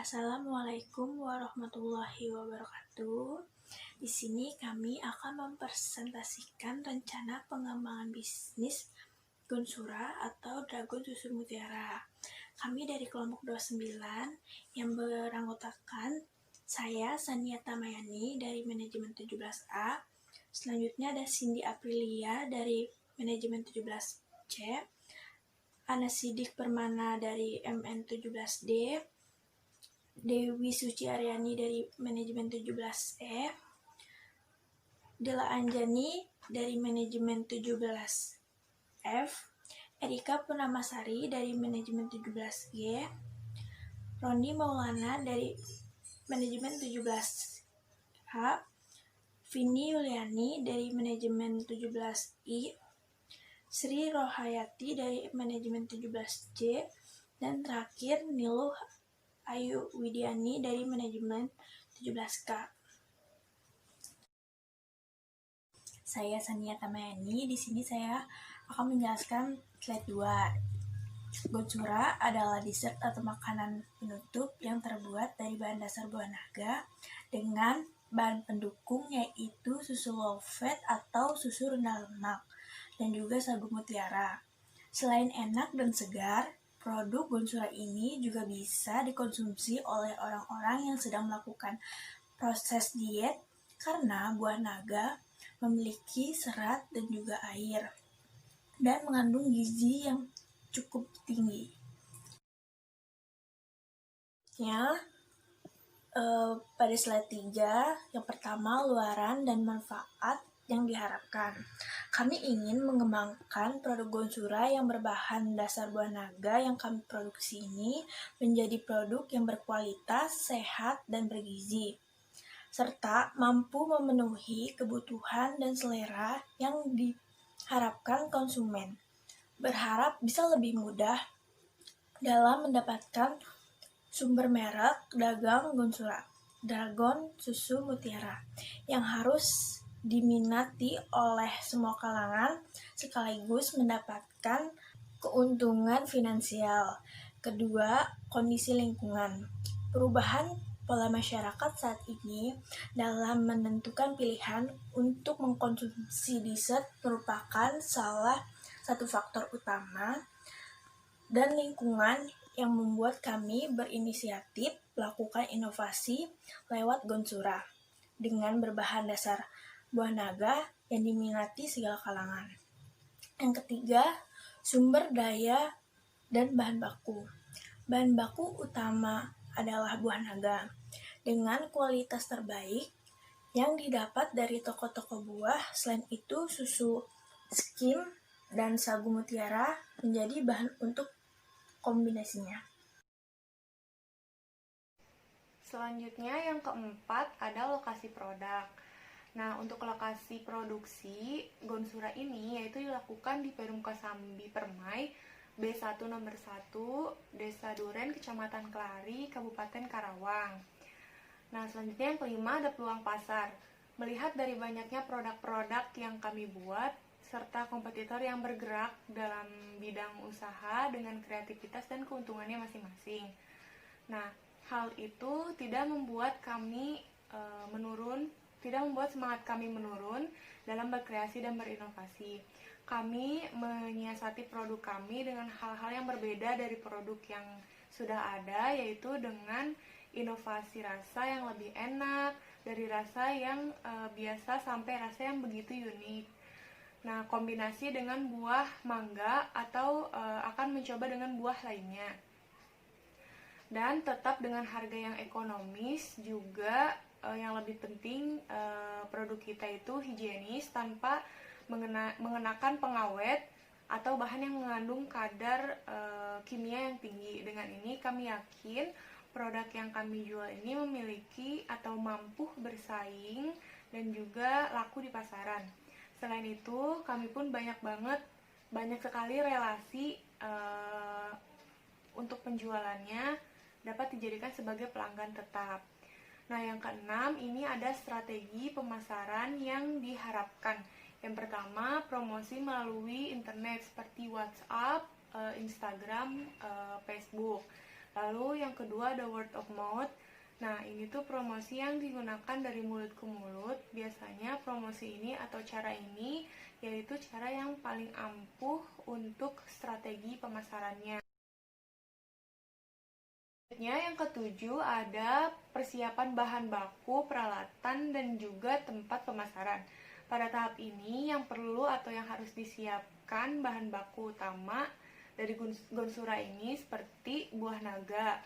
Assalamualaikum warahmatullahi wabarakatuh. Di sini kami akan mempresentasikan rencana pengembangan bisnis Gonsura atau Dragon Susu Mutiara. Kami dari kelompok 29 yang beranggotakan saya Sania Tamayani dari manajemen 17A. Selanjutnya ada Cindy Aprilia dari manajemen 17C, Ana Sidik Permana dari MN 17D, Dewi Suci Aryani dari manajemen 17E, Dela Anjani dari manajemen 17F, Erika Purnamasari dari manajemen 17G, Roni Maulana dari manajemen 17H, Vini Yuliani dari manajemen 17I, Sri Rohayati dari manajemen 17J, dan terakhir Niluh Ayu Widiani dari manajemen 17K. Saya Sania Tamayani. Di sini saya akan menjelaskan slide 2. Gonsura adalah dessert atau makanan penutup yang terbuat dari bahan dasar buah naga dengan bahan pendukung yaitu susu low fat atau susu rendah lemak dan juga sagu mutiara. Selain enak dan segar, produk Gonsura ini juga bisa dikonsumsi oleh orang-orang yang sedang melakukan proses diet karena buah naga memiliki serat dan juga air dan mengandung gizi yang cukup tinggi. Pada slide 3, yang pertama luaran dan manfaat yang diharapkan. Kami ingin mengembangkan produk Gonsura yang berbahan dasar buah naga yang kami produksi ini menjadi produk yang berkualitas, sehat, dan bergizi, serta mampu memenuhi kebutuhan dan selera yang diharapkan konsumen. Berharap bisa lebih mudah dalam mendapatkan sumber merek dagang Gonsura, Dragon Susu Mutiara, yang harus diminati oleh semua kalangan sekaligus mendapatkan keuntungan finansial. Kedua, kondisi lingkungan. Perubahan pola masyarakat saat ini dalam menentukan pilihan untuk mengkonsumsi dessert merupakan salah satu faktor utama dan lingkungan yang membuat kami berinisiatif melakukan inovasi lewat Gonsura dengan berbahan dasar buah naga yang diminati segala kalangan. Yang ketiga, sumber daya dan bahan baku. Bahan baku utama adalah buah naga dengan kualitas terbaik yang didapat dari toko-toko buah. Selain itu, susu skim dan sagu mutiara menjadi bahan untuk kombinasinya. Selanjutnya yang keempat ada lokasi produk. Nah, untuk lokasi produksi Gonsura ini yaitu dilakukan di Perum Kosambi Permai B1 nomor 1, Desa Duren, Kecamatan Kelari, Kabupaten Karawang. Nah, selanjutnya yang kelima ada peluang pasar. Melihat dari banyaknya produk-produk yang kami buat serta kompetitor yang bergerak dalam bidang usaha dengan kreativitas dan keuntungannya masing-masing. Nah, hal itu tidak membuat semangat kami menurun dalam berkreasi dan berinovasi. Kami menyiasati produk kami dengan hal-hal yang berbeda dari produk yang sudah ada, yaitu dengan inovasi rasa yang lebih enak, dari rasa yang biasa sampai rasa yang begitu unik. Nah, kombinasi dengan buah mangga atau akan mencoba dengan buah lainnya. Dan tetap dengan harga yang ekonomis juga, yang lebih penting produk kita itu higienis tanpa mengenakan pengawet atau bahan yang mengandung kadar kimia yang tinggi. Dengan ini kami yakin produk yang kami jual ini memiliki atau mampu bersaing dan juga laku di pasaran. Selain itu, kami pun banyak sekali relasi untuk penjualannya dapat dijadikan sebagai pelanggan tetap. Nah, yang keenam ini ada strategi pemasaran yang diharapkan. Yang pertama, promosi melalui internet seperti WhatsApp, Instagram, Facebook. Lalu yang kedua ada word of mouth. Nah, ini tuh promosi yang digunakan dari mulut ke mulut. Biasanya promosi ini atau cara ini yaitu cara yang paling ampuh untuk strategi pemasarannya. Yang ketujuh ada persiapan bahan baku, peralatan, dan juga tempat pemasaran. Pada tahap ini yang perlu atau yang harus disiapkan bahan baku utama dari Gonsura ini seperti buah naga.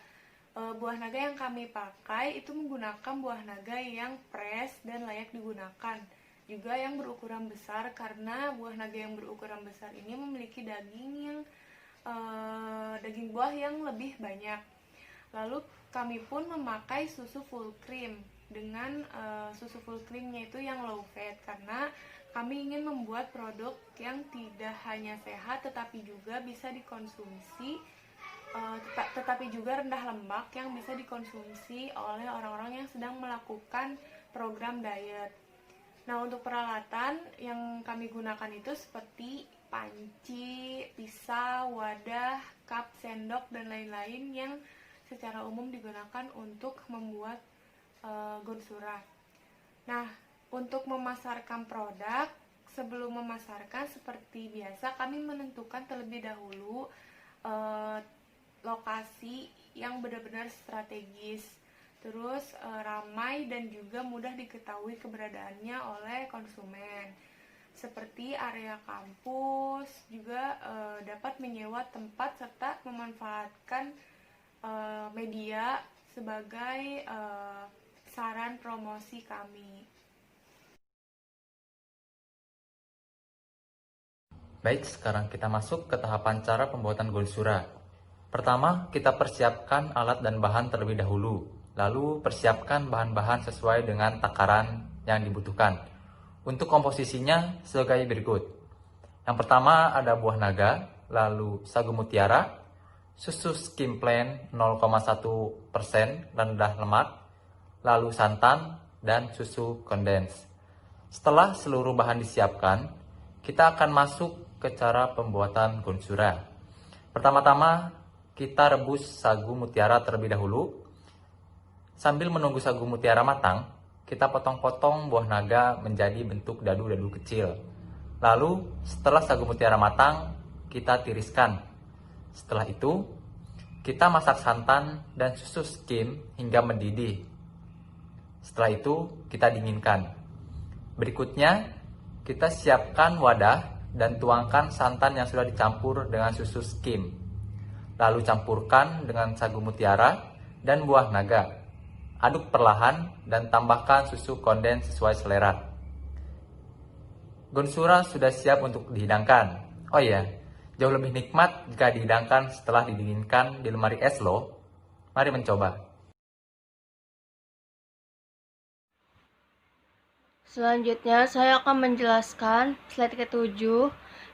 Buah naga yang kami pakai itu menggunakan buah naga yang fresh dan layak digunakan. Juga yang berukuran besar karena buah naga yang berukuran besar ini memiliki daging buah yang lebih banyak. Lalu kami pun memakai susu full cream dengan susu full creamnya itu yang low fat karena kami ingin membuat produk yang tidak hanya sehat tetapi juga bisa dikonsumsi tetapi juga rendah lemak yang bisa dikonsumsi oleh orang-orang yang sedang melakukan program diet. Nah, untuk peralatan yang kami gunakan itu seperti panci, pisau, wadah, cup, sendok, dan lain-lain yang secara umum digunakan untuk membuat Gonsura. Nah, untuk memasarkan produk, sebelum memasarkan seperti biasa kami menentukan terlebih dahulu lokasi yang benar-benar strategis, terus ramai dan juga mudah diketahui keberadaannya oleh konsumen. Seperti area kampus, juga dapat menyewa tempat serta memanfaatkan media sebagai saran promosi kami. Baik, sekarang kita masuk ke tahapan cara pembuatan Gonsura. Pertama, kita persiapkan alat dan bahan terlebih dahulu. Lalu, persiapkan bahan-bahan sesuai dengan takaran yang dibutuhkan. Untuk komposisinya sebagai berikut. Yang pertama ada buah naga, lalu sagu mutiara, susu skim plain 0,1% rendah lemak, lalu santan, dan susu kondens. Setelah seluruh bahan disiapkan, kita akan masuk ke cara pembuatan Gonsura. Pertama-tama, kita rebus sagu mutiara terlebih dahulu. Sambil menunggu sagu mutiara matang, kita potong-potong buah naga menjadi bentuk dadu-dadu kecil. Lalu, setelah sagu mutiara matang, kita tiriskan. Setelah itu, kita masak santan dan susu skim hingga mendidih. Setelah itu, kita dinginkan. Berikutnya, kita siapkan wadah dan tuangkan santan yang sudah dicampur dengan susu skim. Lalu campurkan dengan sagu mutiara dan buah naga. Aduk perlahan dan tambahkan susu kondens sesuai selera. Gonsura sudah siap untuk dihidangkan. Oh iya, jauh lebih nikmat jika dihidangkan setelah didinginkan di lemari es loh. Mari mencoba. Selanjutnya, saya akan menjelaskan slide ke-7,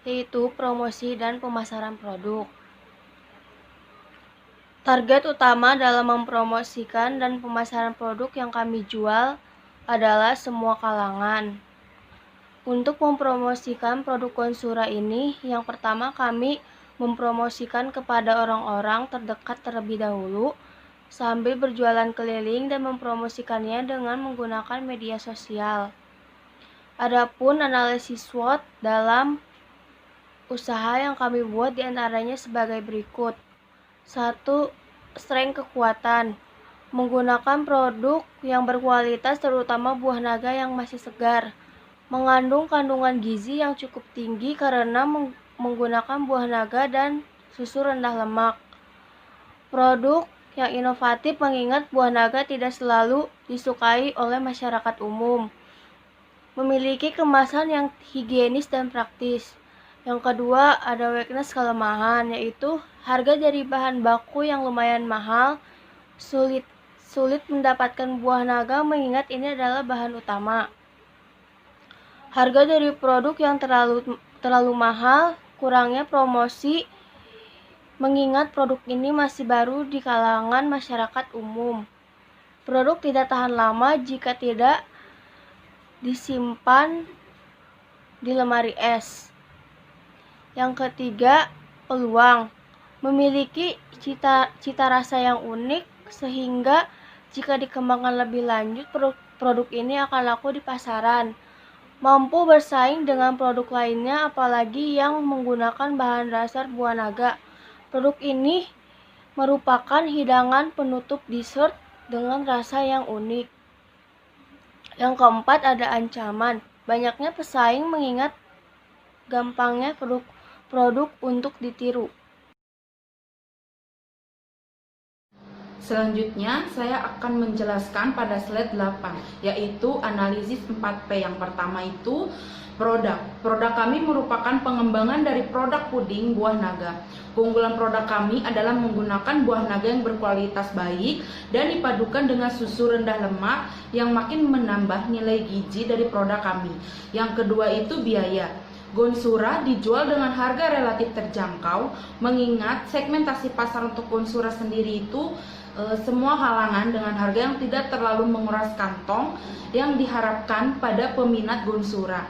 yaitu promosi dan pemasaran produk. Target utama dalam mempromosikan dan pemasaran produk yang kami jual adalah semua kalangan. Untuk mempromosikan produk Gonsura ini, yang pertama kami mempromosikan kepada orang-orang terdekat terlebih dahulu, sambil berjualan keliling dan mempromosikannya dengan menggunakan media sosial. Adapun analisis SWOT dalam usaha yang kami buat diantaranya sebagai berikut. 1. Strength kekuatan. Menggunakan produk yang berkualitas terutama buah naga yang masih segar. Mengandung kandungan gizi yang cukup tinggi karena menggunakan buah naga dan susu rendah lemak. Produk yang inovatif mengingat buah naga tidak selalu disukai oleh masyarakat umum. Memiliki kemasan yang higienis dan praktis. Yang kedua, ada weakness kelemahan, yaitu harga dari bahan baku yang lumayan mahal, sulit mendapatkan buah naga mengingat ini adalah bahan utama. Harga dari produk yang terlalu mahal, kurangnya promosi, mengingat produk ini masih baru di kalangan masyarakat umum. Produk tidak tahan lama jika tidak disimpan di lemari es. Yang ketiga, peluang. memiliki cita rasa yang unik, sehingga jika dikembangkan lebih lanjut, produk ini akan laku di pasaran, mampu bersaing dengan produk lainnya, apalagi yang menggunakan bahan dasar buah naga. Produk ini merupakan hidangan penutup dessert dengan rasa yang unik. Yang keempat, ada ancaman. Banyaknya pesaing mengingat gampangnya produk untuk ditiru. Selanjutnya, saya akan menjelaskan pada slide 8, yaitu analisis 4P. Yang pertama itu produk. Produk kami merupakan pengembangan dari produk puding buah naga. Keunggulan produk kami adalah menggunakan buah naga yang berkualitas baik dan dipadukan dengan susu rendah lemak yang makin menambah nilai gizi dari produk kami. Yang kedua itu biaya. Gonsura dijual dengan harga relatif terjangkau, mengingat segmentasi pasar untuk Gonsura sendiri itu semua kalangan dengan harga yang tidak terlalu menguras kantong yang diharapkan pada peminat Gonsura.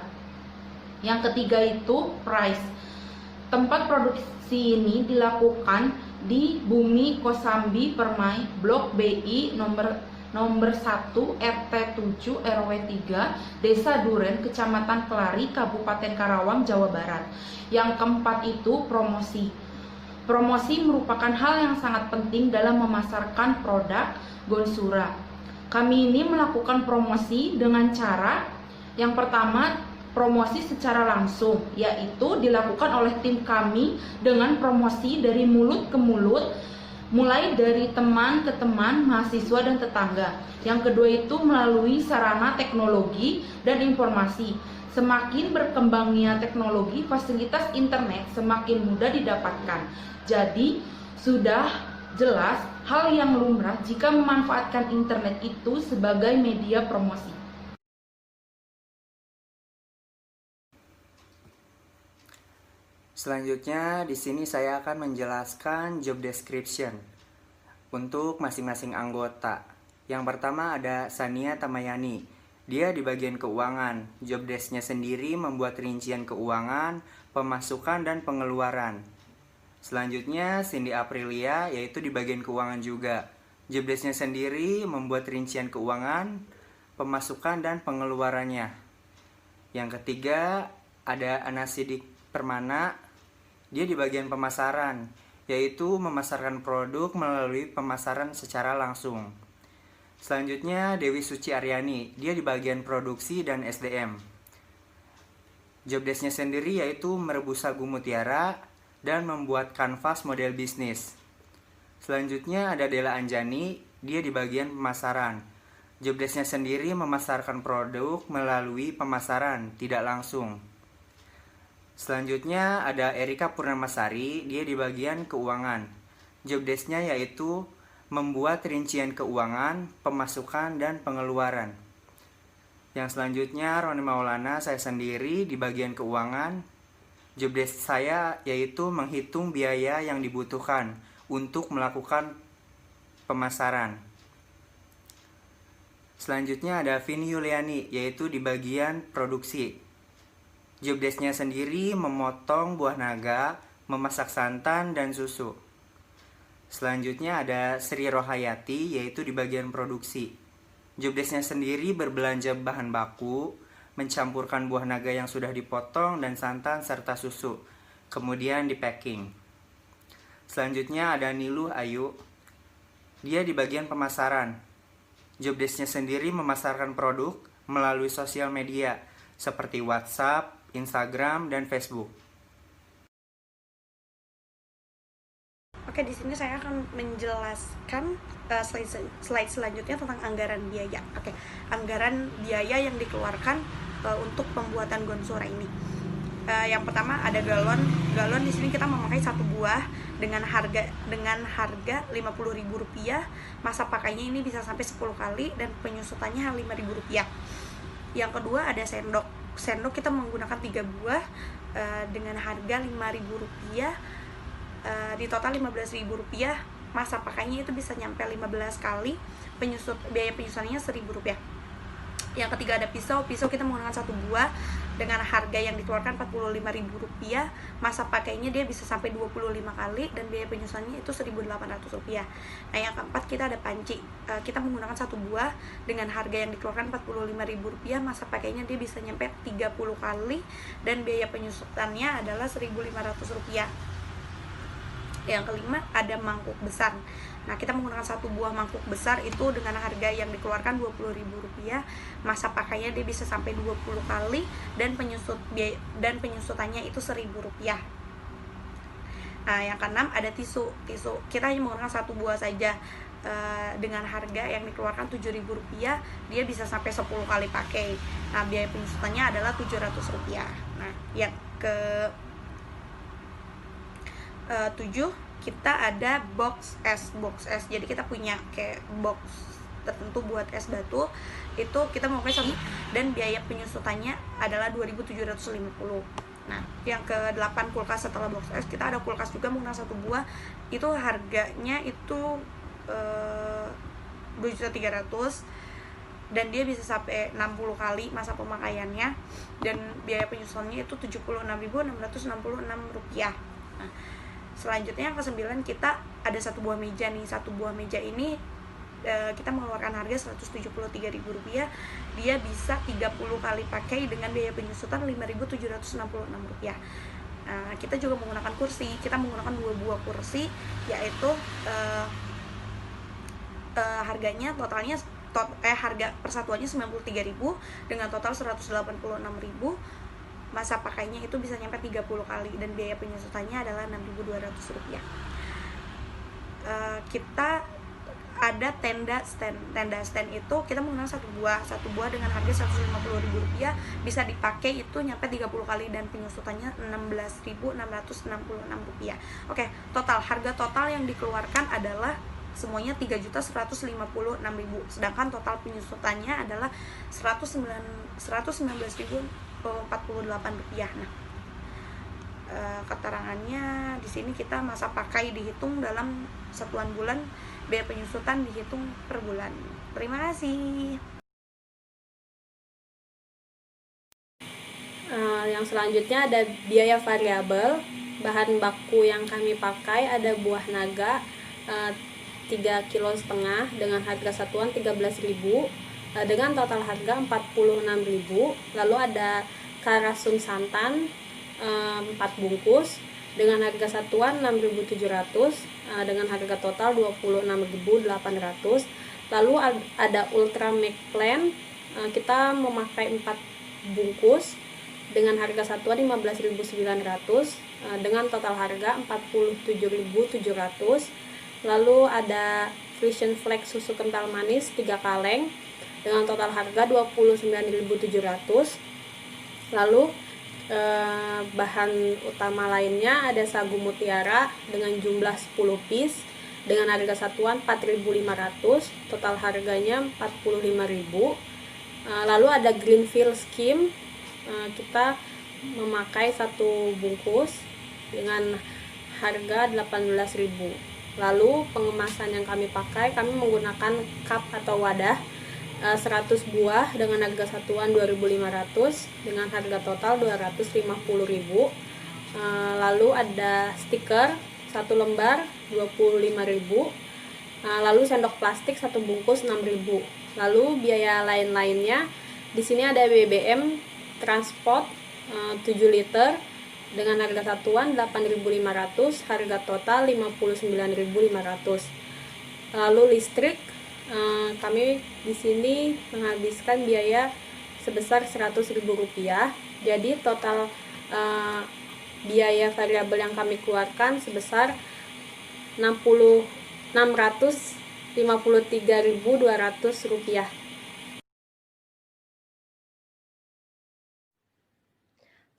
Yang ketiga itu price. Tempat produksi ini dilakukan di Bumi Kosambi Permai, Blok BI nomor 1 RT 7 RW 3 Desa Duren, Kecamatan Kelari, Kabupaten Karawang, Jawa Barat. Yang keempat itu promosi. Promosi merupakan hal yang sangat penting dalam memasarkan produk Gonsura. Kami ini melakukan promosi dengan cara yang pertama, promosi secara langsung, yaitu dilakukan oleh tim kami dengan promosi dari mulut ke mulut, mulai dari teman ke teman, mahasiswa dan tetangga. Yang kedua itu melalui sarana teknologi dan informasi. Semakin berkembangnya teknologi, fasilitas internet semakin mudah didapatkan. Jadi, sudah jelas hal yang lumrah jika memanfaatkan internet itu sebagai media promosi. Selanjutnya, di sini saya akan menjelaskan job description untuk masing-masing anggota. Yang pertama ada Sania Tamayani. Dia di bagian keuangan. Job desk-nya sendiri membuat rincian keuangan, pemasukan, dan pengeluaran. Selanjutnya, Cindy Aprilia, yaitu di bagian keuangan juga. Job desk-nya sendiri membuat rincian keuangan, pemasukan, dan pengeluarannya. Yang ketiga, ada Anasidik Permana. Dia di bagian pemasaran, yaitu memasarkan produk melalui pemasaran secara langsung. Selanjutnya, Dewi Suci Aryani. Dia di bagian produksi dan SDM. Job desk-nya sendiri yaitu merebus sagu mutiara dan membuat kanvas model bisnis. Selanjutnya ada Dela Anjani, dia di bagian pemasaran. Job desk-nya sendiri memasarkan produk melalui pemasaran, tidak langsung. Selanjutnya ada Erika Purnamasari, dia di bagian keuangan. Job desk-nya yaitu membuat rincian keuangan, pemasukan, dan pengeluaran. Yang selanjutnya Roni Maulana, saya sendiri di bagian keuangan. Job desk saya yaitu menghitung biaya yang dibutuhkan untuk melakukan pemasaran. Selanjutnya ada Vini Yuliani, yaitu di bagian produksi. Job desk-nya sendiri memotong buah naga, memasak santan, dan susu. Selanjutnya ada Sri Rohayati, yaitu di bagian produksi. Job desk-nya sendiri berbelanja bahan baku, mencampurkan buah naga yang sudah dipotong dan santan serta susu, kemudian di packing. Selanjutnya ada Niluh Ayu, dia di bagian pemasaran. Job desk-nya sendiri memasarkan produk melalui sosial media seperti WhatsApp, Instagram, dan Facebook. Oke, di sini saya akan menjelaskan slide selanjutnya tentang anggaran biaya. Oke, anggaran biaya yang dikeluarkan untuk pembuatan Gonsura ini. Yang pertama ada galon. Galon di sini kita memakai satu buah dengan harga Rp50.000. Masa pakainya ini bisa sampai 10 kali dan penyusutannya Rp5.000. Yang kedua ada sendok. Sendok kita menggunakan 3 buah dengan harga Rp5.000. Di total Rp15.000. Masa pakainya itu bisa nyampe 15 kali. Biaya penyusunannya Rp1.000. Yang ketiga ada pisau. Pisau kita menggunakan 1 buah dengan harga yang dikeluarkan Rp45.000. Masa pakainya dia bisa sampai 25 kali dan biaya penyusunannya itu Rp1.800. Nah, yang keempat kita ada panci. Kita menggunakan 1 buah dengan harga yang dikeluarkan Rp45.000. Masa pakainya dia bisa nyampe 30 kali dan biaya penyusunannya adalah Rp1.500. Yang kelima ada mangkuk besar. Nah, kita menggunakan 1 buah mangkuk besar itu dengan harga yang dikeluarkan Rp20.000. Masa pakainya dia bisa sampai 20 kali dan penyusutannya itu Rp1.000. Nah, yang keenam ada tisu. Tisu kita hanya menggunakan 1 buah saja dengan harga yang dikeluarkan Rp7.000. Dia bisa sampai 10 kali pakai. Nah, biaya penyusutannya adalah Rp700. Nah, yang ke 7 kita ada box es. Jadi kita punya kayak box tertentu buat es batu, itu kita mau pakai 1 dan biaya penyusutannya adalah 2.750. Nah, yang ke-8 kulkas. Setelah box es kita ada kulkas juga menggunakan 1 buah, itu harganya itu 2.300.000 dan dia bisa sampai 60 kali masa pemakaiannya dan biaya penyusunannya itu Rp76.666. Nah, selanjutnya yang ke-9 kita ada 1 buah meja nih. 1 buah meja ini kita mengeluarkan harga Rp173.000. Dia bisa 30 kali pakai dengan biaya penyusutan Rp5.766. Kita juga menggunakan kursi. Kita menggunakan 2 buah kursi, yaitu harganya totalnya harga persatuannya Rp93.000 dengan total Rp186.000. Masa pakainya itu bisa nyampe 30 kali dan biaya penyusutannya adalah Rp6.200. Kita ada tenda stand itu kita menggunakan 1 buah dengan harga Rp150.000, bisa dipakai itu nyampe 30 kali dan penyusutannya Rp16.666. Oke, harga total yang dikeluarkan adalah semuanya Rp3.156.000, sedangkan total penyusutannya adalah Rp119.048. Nah, keterangannya di sini kita masa pakai dihitung dalam satuan bulan, biaya penyusutan dihitung per bulan. Terima kasih. Yang selanjutnya ada biaya variabel. Bahan baku yang kami pakai ada buah naga 3,5 kg dengan harga satuan Rp13.000 dengan total harga Rp46.000. Lalu ada karasum santan 4 bungkus dengan harga satuan Rp6.700 dengan harga total Rp26.800. Lalu ada ultra Maclean, kita memakai 4 bungkus dengan harga satuan Rp15.900 dengan total harga Rp47.700. Lalu ada Frisian Flex susu kental manis 3 kaleng dengan total harga Rp29.700. Lalu bahan utama lainnya ada sagu mutiara dengan jumlah 10 piece dengan harga satuan Rp4.500, total harganya Rp45.000. Lalu ada Greenfield Skim, kita memakai 1 bungkus dengan harga Rp18.000. Lalu pengemasan yang kami pakai, kami menggunakan cup atau wadah 100 buah dengan harga satuan Rp2.500 dengan harga total Rp250.000. Lalu ada stiker 1 lembar Rp25.000. Lalu sendok plastik 1 bungkus Rp6.000. Lalu biaya lain-lainnya di sini ada BBM transport 7 liter dengan harga satuan Rp8.500, harga total Rp59.500. Lalu listrik, kami di sini menghabiskan biaya sebesar Rp100.000. Jadi total biaya variabel yang kami keluarkan sebesar Rp653.200.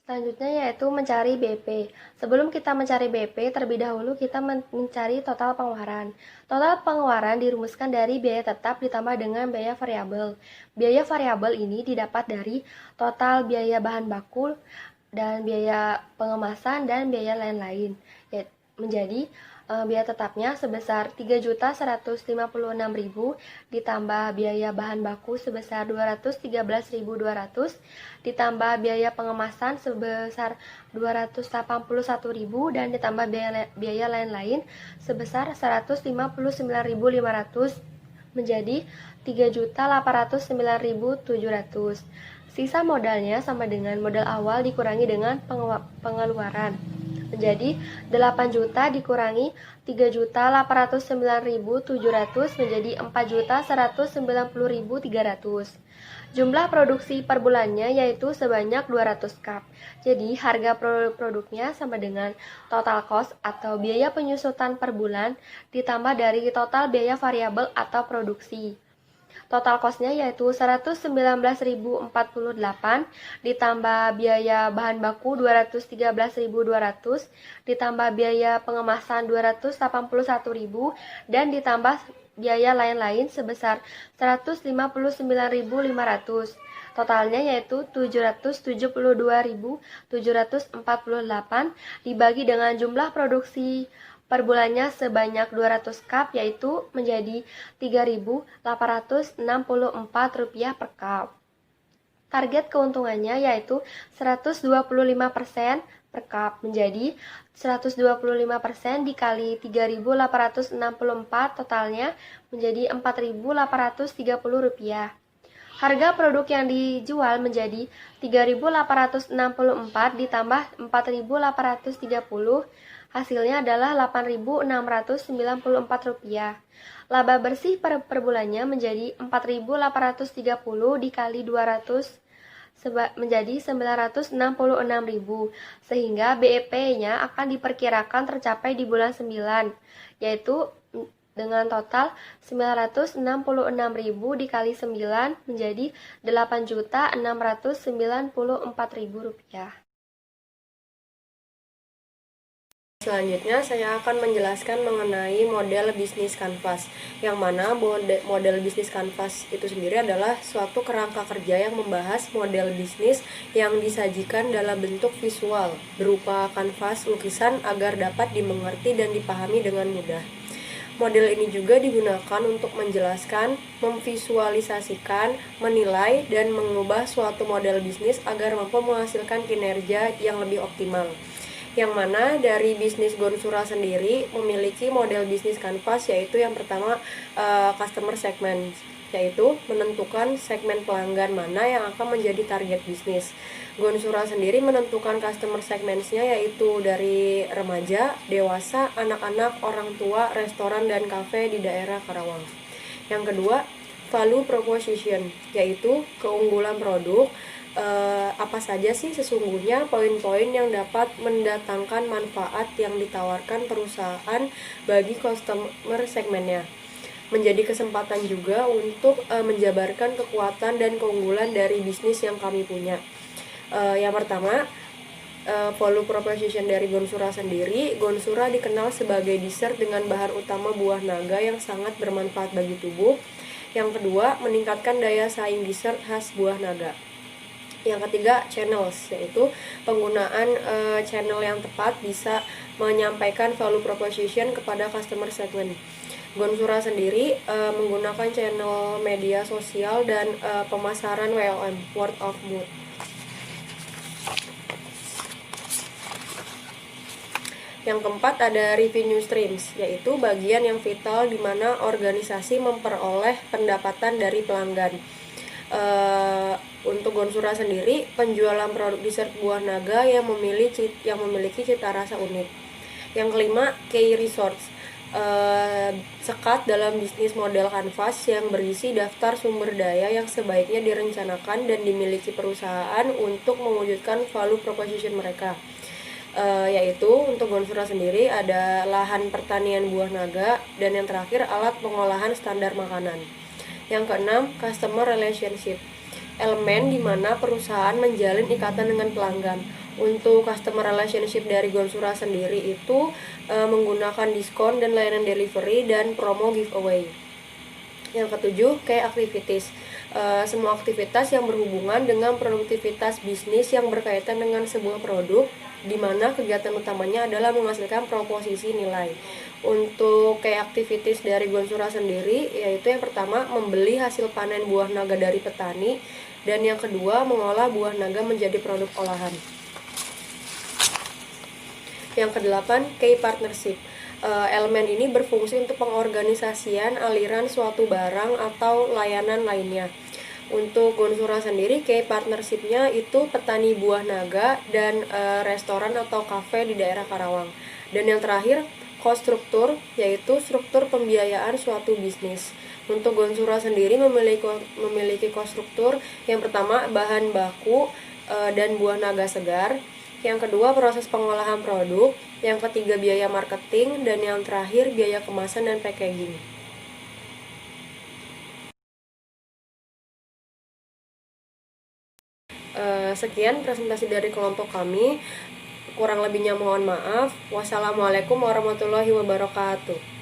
Selanjutnya yaitu mencari BP. Sebelum kita mencari BP, terlebih dahulu kita mencari total pengeluaran. Total pengeluaran dirumuskan dari biaya tetap ditambah dengan biaya variabel. Biaya variabel ini didapat dari total biaya bahan baku dan biaya pengemasan dan biaya lain-lain. Menjadi Biaya tetapnya sebesar Rp3.156.000 ditambah biaya bahan baku sebesar Rp213.200 ditambah biaya pengemasan sebesar Rp281.000 dan ditambah biaya lain-lain sebesar Rp159.500 menjadi Rp3.809.700. Sisa modalnya sama dengan modal awal dikurangi dengan pengeluaran. Menjadi 8 juta dikurangi 3.809.700 menjadi 4.190.300. Jumlah produksi per bulannya yaitu sebanyak 200 cup. Jadi harga produknya sama dengan total cost atau biaya penyusutan per bulan ditambah dari total biaya variabel atau produksi. Total cost-nya yaitu Rp119.048 ditambah biaya bahan baku Rp213.200 ditambah biaya pengemasan Rp281.000 dan ditambah biaya lain-lain sebesar Rp159.500. Totalnya yaitu Rp772.748 dibagi dengan jumlah produksi per bulannya sebanyak 200 cup yaitu menjadi Rp3.864 per cup. Target keuntungannya yaitu 125% per cup menjadi 125% dikali 3.864 totalnya menjadi Rp4.830. Harga produk yang dijual menjadi 3.864 ditambah 4.830 hasilnya adalah Rp8.694. Laba bersih per bulannya menjadi 4.830 dikali 200 menjadi 966.000 sehingga BEP-nya akan diperkirakan tercapai di bulan 9 yaitu dengan total 966.000 dikali 9 menjadi Rp8.694.000. Selanjutnya saya akan menjelaskan mengenai model bisnis kanvas, yang mana model bisnis kanvas itu sendiri adalah suatu kerangka kerja yang membahas model bisnis yang disajikan dalam bentuk visual berupa kanvas lukisan agar dapat dimengerti dan dipahami dengan mudah. Model ini juga digunakan untuk menjelaskan, memvisualisasikan, menilai, dan mengubah suatu model bisnis agar mampu menghasilkan kinerja yang lebih optimal. Yang mana dari bisnis Gonsura sendiri memiliki model bisnis kanvas, yaitu yang pertama customer segment, yaitu menentukan segmen pelanggan mana yang akan menjadi target bisnis. Gonsura sendiri menentukan customer segments-nya yaitu dari remaja, dewasa, anak-anak, orang tua, restoran, dan kafe di daerah Karawang. Yang kedua, value proposition, yaitu keunggulan produk. Apa saja sih sesungguhnya poin-poin yang dapat mendatangkan manfaat yang ditawarkan perusahaan bagi customer segmennya. Menjadi kesempatan juga untuk menjabarkan kekuatan dan keunggulan dari bisnis yang kami punya. Yang pertama, value proposition dari Gonsura sendiri. Gonsura dikenal sebagai dessert dengan bahan utama buah naga yang sangat bermanfaat bagi tubuh. Yang kedua, meningkatkan daya saing dessert khas buah naga. Yang ketiga, channels, yaitu penggunaan channel yang tepat bisa menyampaikan value proposition kepada customer segment. Gonsura sendiri menggunakan channel media sosial dan pemasaran WOM, word of mouth. Yang keempat ada revenue streams, yaitu bagian yang vital di mana organisasi memperoleh pendapatan dari pelanggan. Untuk Gonsura sendiri, penjualan produk dessert buah naga yang memiliki cita rasa unik. Yang kelima, key resource, sekat dalam bisnis model kanvas yang berisi daftar sumber daya yang sebaiknya direncanakan dan dimiliki perusahaan untuk mewujudkan value proposition mereka. Yaitu untuk Gonsura sendiri ada lahan pertanian buah naga, dan yang terakhir alat pengolahan standar makanan. Yang keenam, customer relationship, elemen di mana perusahaan menjalin ikatan dengan pelanggan. Untuk customer relationship dari Gonsura sendiri itu menggunakan diskon dan layanan delivery dan promo giveaway. Yang ketujuh, key activities, semua aktivitas yang berhubungan dengan produktivitas bisnis yang berkaitan dengan sebuah produk, di mana kegiatan utamanya adalah menghasilkan proposisi nilai. Untuk key activities dari Gonsura sendiri, yaitu yang pertama membeli hasil panen buah naga dari petani, dan yang kedua mengolah buah naga menjadi produk olahan. Yang kedelapan, key partnership. Elemen ini berfungsi untuk pengorganisasian aliran suatu barang atau layanan lainnya. Untuk Gonsura sendiri, key partnership-nya itu petani buah naga dan restoran atau kafe di daerah Karawang. Dan yang terakhir, cost-struktur, yaitu struktur pembiayaan suatu bisnis. Untuk Gonsura sendiri memiliki cost-struktur yang pertama bahan baku dan buah naga segar, yang kedua proses pengolahan produk, yang ketiga biaya marketing, dan yang terakhir biaya kemasan dan packaging. Sekian presentasi dari kelompok kami. Kurang lebihnya mohon maaf. Wassalamualaikum warahmatullahi wabarakatuh.